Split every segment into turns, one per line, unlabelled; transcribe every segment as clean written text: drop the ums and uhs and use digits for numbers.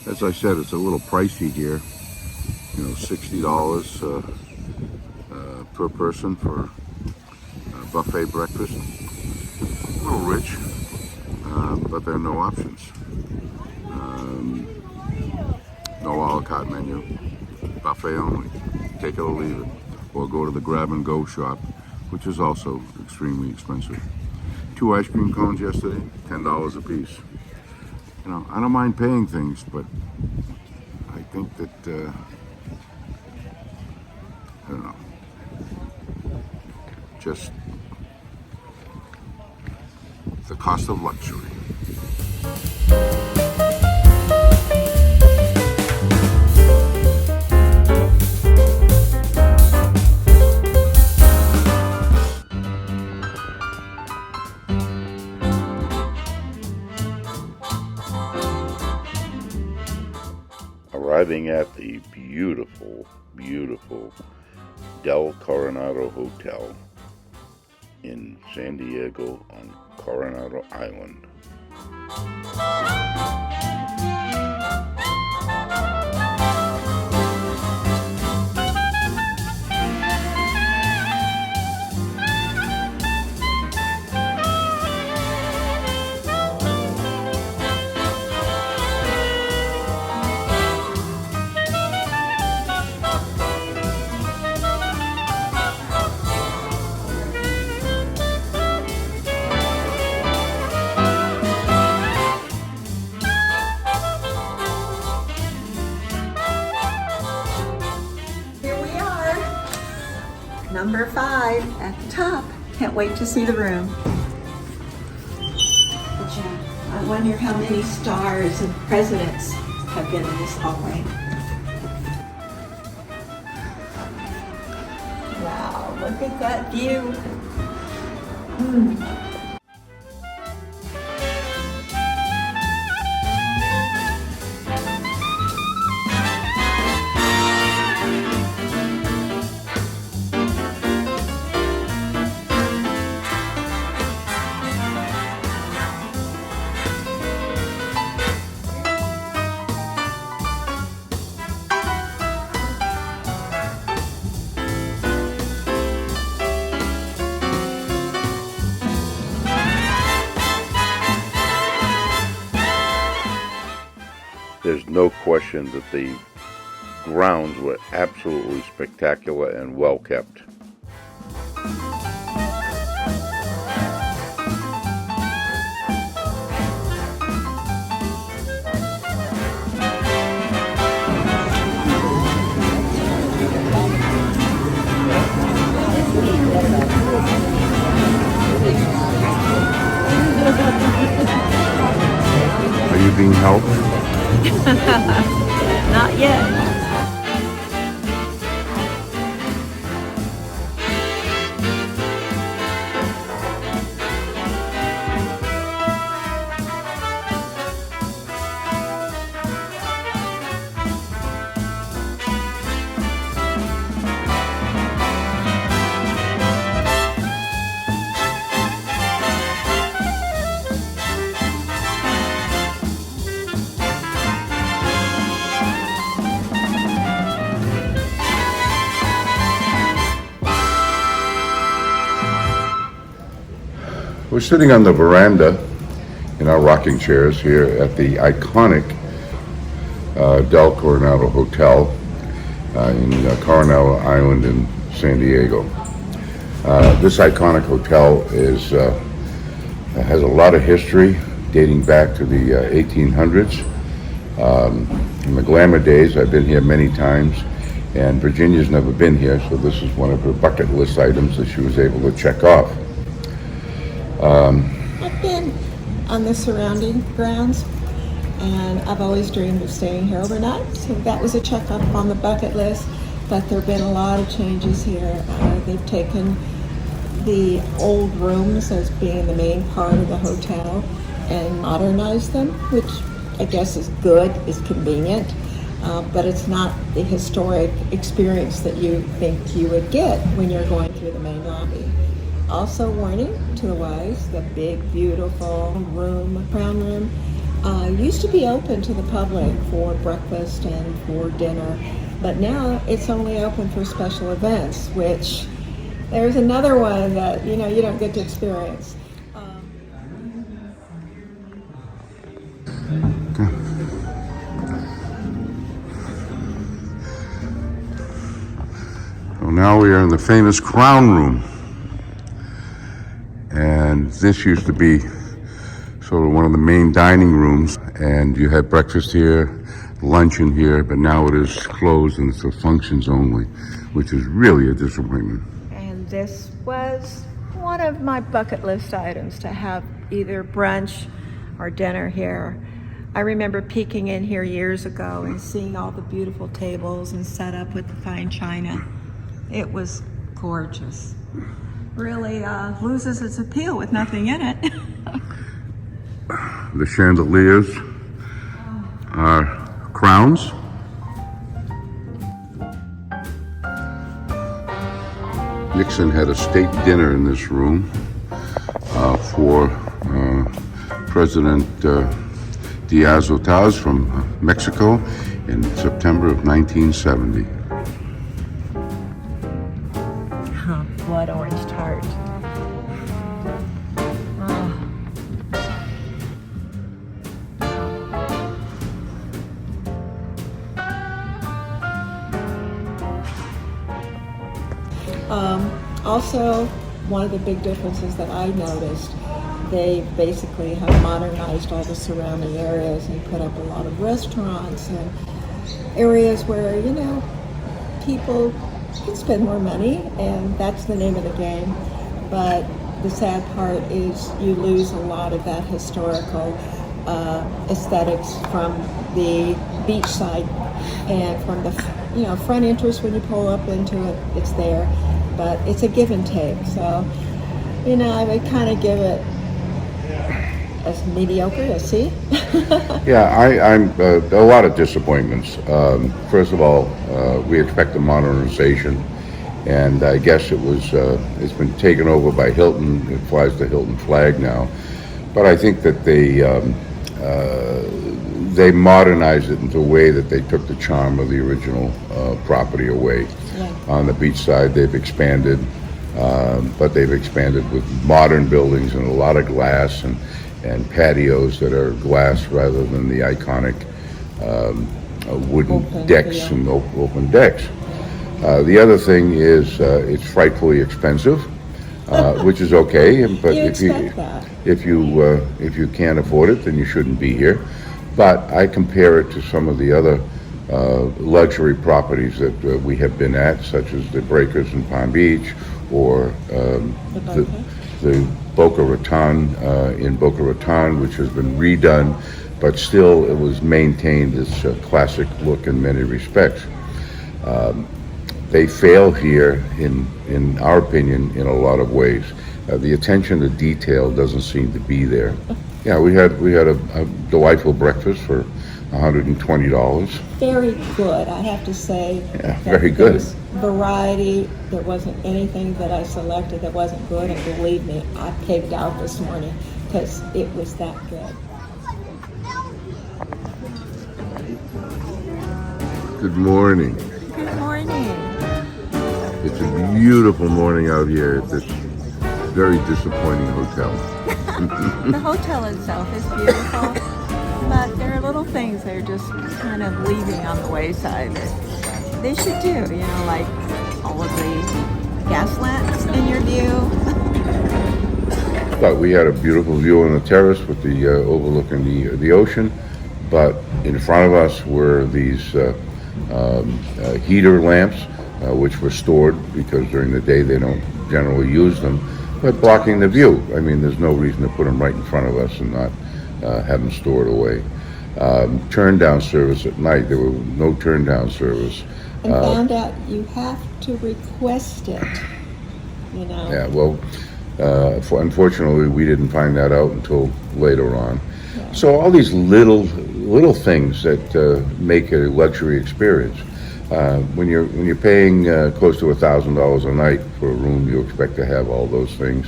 As I said, it's a little pricey here. You know, $60 per person for a buffet breakfast. A little rich, but there are no options. No a la carte menu, buffet only. Take it or leave it, or go to the grab and go shop, which is also extremely expensive. 2 ice cream cones yesterday, $10 a piece. You know, I don't mind paying things, but I think that I don't know, just the cost of luxury. Arriving at the beautiful, beautiful Del Coronado Hotel in San Diego on Coronado Island.
Number 5 at the top. Can't wait to see the room. I wonder how many stars and presidents have been in this hallway. Wow, look at that view.
There's no question that the grounds were absolutely spectacular and well kept. Are you being helped?
Not yet.
We're sitting on the veranda in our rocking chairs here at the iconic Del Coronado Hotel in Coronado Island in San Diego. This iconic hotel has a lot of history dating back to the 1800s. In the glamour days, I've been here many times, and Virginia's never been here, so this is one of her bucket list items that she was able to check off.
I've been on the surrounding grounds, and I've always dreamed of staying here overnight, so that was a check off on the bucket list. But there have been a lot of changes here. They've taken the old rooms as being the main part of the hotel and modernized them, which I guess is good, is convenient, but it's not the historic experience that you think you would get when you're going through the main lobby. Also, warning to the wise, the big, beautiful room, crown room, Used to be open to the public for breakfast and for dinner, but now it's only open for special events, which there's another one that you don't get to experience.
So now we are in the famous Crown Room, and this used to be sort of one of the main dining rooms, and you had breakfast here, lunch in here, but now it is closed and it's for functions only, which is really a disappointment.
And this was one of my bucket list items, to have either brunch or dinner here. I remember peeking in here years ago and seeing all the beautiful tables and set up with the fine china. It was gorgeous. Really loses its appeal with nothing in it.
The chandeliers are crowns. Nixon had a state dinner in this room for President Diaz-Otaz from Mexico in September of 1970.
Blood orange tart. Also, one of the big differences that I noticed, they basically have modernized all the surrounding areas and put up a lot of restaurants and areas where, people can spend more money, and that's the name of the game. But the sad part is you lose a lot of that historical aesthetics from the beachside and from the front entrance. When you pull up into it, it's there, but it's a give and take. So I would kind of give it as mediocre, a C.
Yeah, I'm a lot of disappointments. First of all, we expect a modernization, and I guess it's been taken over by Hilton. It flies the Hilton flag now, but I think that they modernized it in a way that they took the charm of the original property away. Yeah. On the beach side, they've expanded, but they've expanded with modern buildings and a lot of glass and patios that are glass rather than the iconic wooden decks and open decks. The other thing is it's frightfully expensive, which is okay. But if you can't afford it, then you shouldn't be here. But I compare it to some of the other luxury properties that we have been at, such as the Breakers in Palm Beach, or the Boca Raton in Boca Raton, which has been redone, but still it was maintained its classic look in many respects. They fail here, in our opinion, in a lot of ways. The attention to detail doesn't seem to be there. Yeah, we had a delightful breakfast for $120.
Very good, I have to say.
Yeah, very good.
Variety. There wasn't anything that I selected that wasn't good, and believe me, I pigged out this morning because it was that good.
Good morning.
Good morning.
It's a beautiful morning out here at this very disappointing hotel.
The hotel itself is beautiful, but there are little things that are just kind of leaving on the wayside that they should do, like all of the gas lamps in your view.
But we had a beautiful view on the terrace with the overlooking the ocean, but in front of us were these heater lamps, which were stored because during the day they don't generally use them, but blocking the view. I mean, there's no reason to put them right in front of us and not have them stored away. Turn down service at night, there were no turn down service.
And found out you have to request it,
Yeah, well, unfortunately, we didn't find that out until later on. Yeah. So all these little things that make a luxury experience. When you're paying close to $1,000 a night for a room, you expect to have all those things,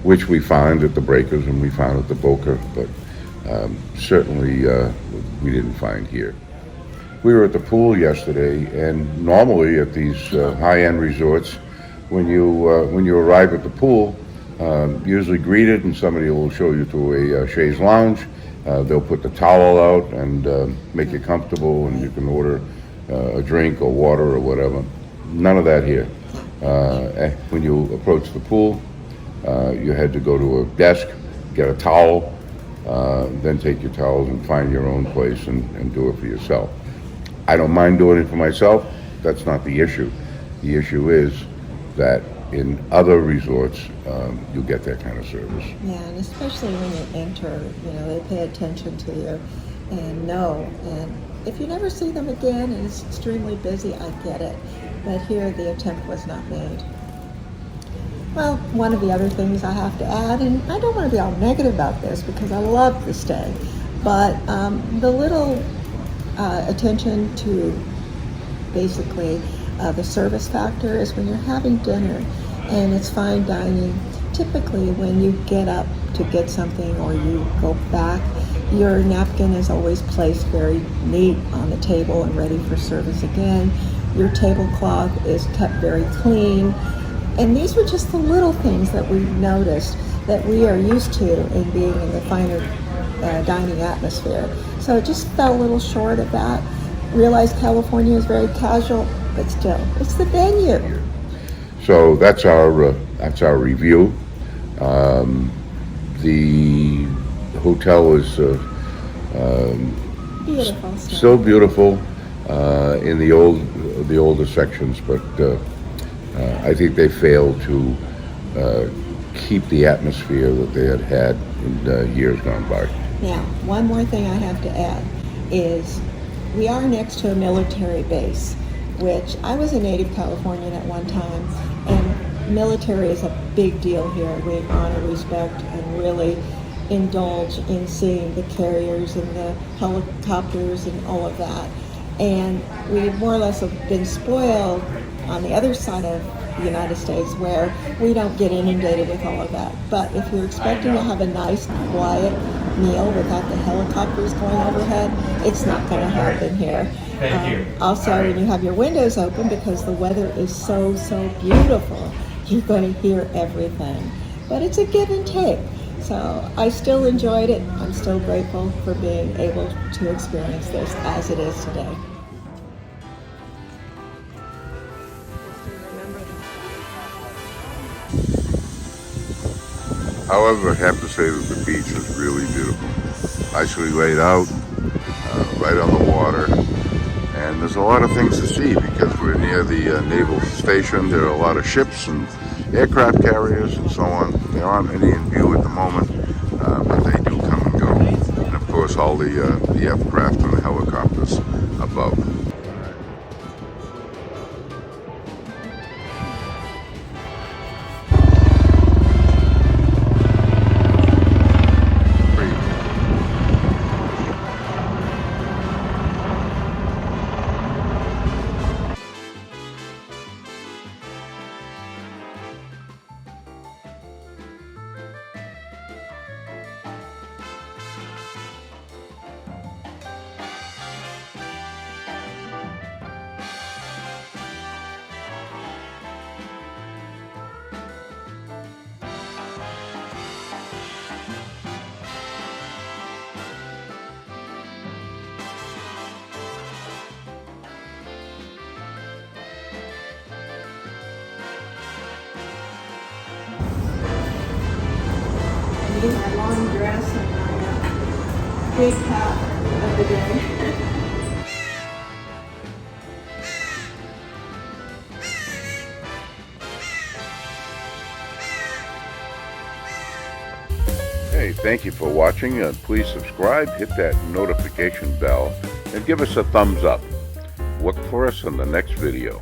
which we found at the Breakers and we found at the Boca, but certainly we didn't find here. We were at the pool yesterday, and normally at these high-end resorts, when you arrive at the pool, usually greeted, and somebody will show you to a chaise lounge. They'll put the towel out and make you comfortable, and you can order a drink or water or whatever. None of that here. When you approach the pool, you had to go to a desk, get a towel, then take your towels and find your own place and do it for yourself. I don't mind doing it for myself. That's not the issue. The issue is that in other resorts, you get that kind of service.
Yeah, and especially when you enter, they pay attention to you and know. And if you never see them again and it's extremely busy, I get it. But here, the attempt was not made. Well, one of the other things I have to add, and I don't want to be all negative about this because I love the stay, but the little attention to basically the service factor is when you're having dinner and it's fine dining. Typically when you get up to get something or you go back, your napkin is always placed very neat on the table and ready for service again. Your tablecloth is kept very clean. And these were just the little things that we noticed that we are used to in being in the finer dining atmosphere. So it just fell a little short of that. Realized California is very casual, but still, it's the venue.
So that's our review. The hotel is
Beautiful.
still beautiful in the older sections, but I think they failed to keep the atmosphere that they had in years gone by.
Now, one more thing I have to add is we are next to a military base, which I was a native Californian at one time, and military is a big deal here. We honor, respect, and really indulge in seeing the carriers and the helicopters and all of that. And we more or less have been spoiled on the other side of the United States where we don't get inundated with all of that. But if you're expecting to have a nice, quiet meal without the helicopters going overhead, it's not going to happen here.
Thank you.
Also, when you have your windows open, because the weather is so beautiful, you're going to hear everything. But it's a give and take. So I still enjoyed it. I'm still grateful for being able to experience this as it is today.
However, I have to say that the beach is really beautiful. Nicely laid out, right on the water. And there's a lot of things to see because we're near the naval station. There are a lot of ships and aircraft carriers and so on. There aren't any in view at the moment, but they do come and go. And of course, all the aircraft and the helicopters above.
My long dress and my big hat of the day.
Hey, thank you for watching. Please subscribe, hit that notification bell, and give us a thumbs up. Look for us in the next video.